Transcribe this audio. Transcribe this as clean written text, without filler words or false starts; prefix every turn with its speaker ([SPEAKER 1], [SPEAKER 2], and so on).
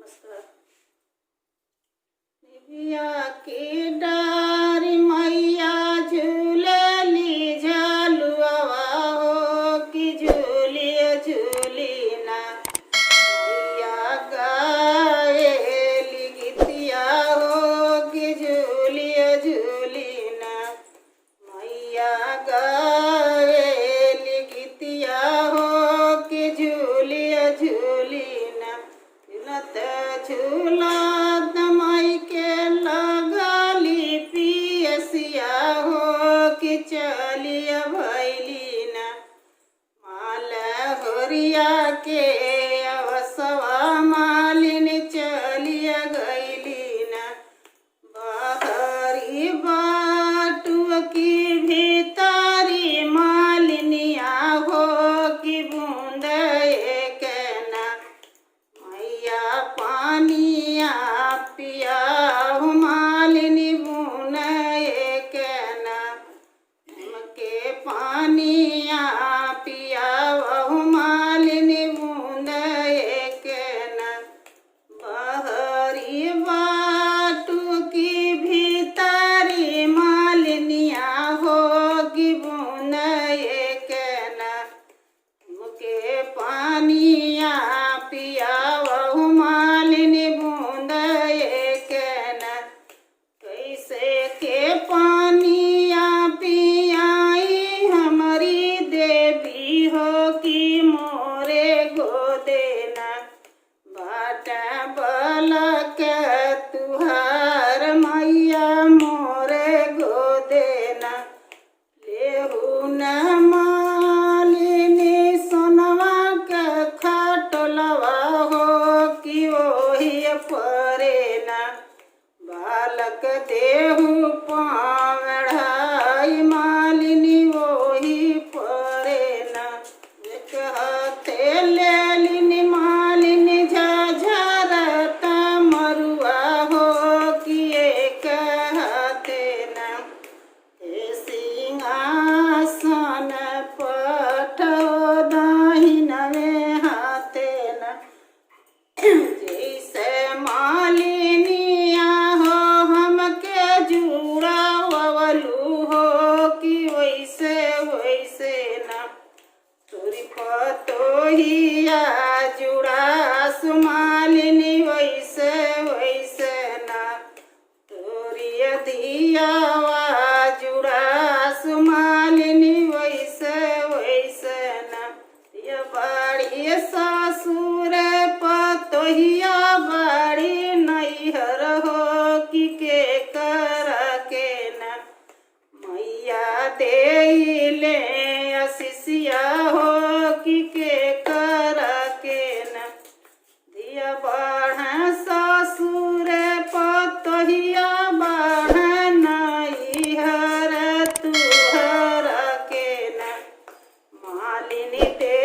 [SPEAKER 1] नमस्कार। निभिया की डारी मैया झूलली झलुआ हो कि झूलिया झूलीना मैया गाएली गीतिया हो कि झूलिया झूलीना मैया गाएली गीतिया हो कि झूलिया झूलीना झूला दमाई के लगली पियसिया हो कि चलिया भैलीना माल होरिया के अवसवा मालिन चलिया गैलीना बहरी बाटुआ की भीतरी मालिनिया हो कि बूंद केना मैया पानिया पिया मालिनी बुन केना के पानिया पिया मालिनी बुन केना बहरी बाटू की भीतरी मालिनिया हो कि बुन केना के पानिया पिया मालिनी बूंद केना कैसे के पानिया पियाई हमारी देवी हो कि मोरे गोदेना बाटा बलक तुहार मैया मोरे गोदेना लेहू न मालिनी सोनवा के खटलवा हो कि ओही परेना बालक देहू पावढ़ाई मालिनी ओही परेना एक हाथे लेलिनी मालिनी झझरता मरुआ हो कि एक हाथे ना सिंहासन पठो दाहिनवे हाथे न जैसे मालिनिया हो हमके जुड़ावलू हो कि वैसे वैसे न तोरी पतोहिया जुड़ास मालिनी वैसे वैसे न तोरी दियावा जुड़ास मालिनी वैसे वैसे न ये बड़ी ससुर पतोहिया बड़ी नैहर हो कि के कर के न मैया दे ले अशिषिया हो कि के कर के न दिया बढ़ ससुर पतोहिया बढ़ नैहर तुहर के न मालिनी दे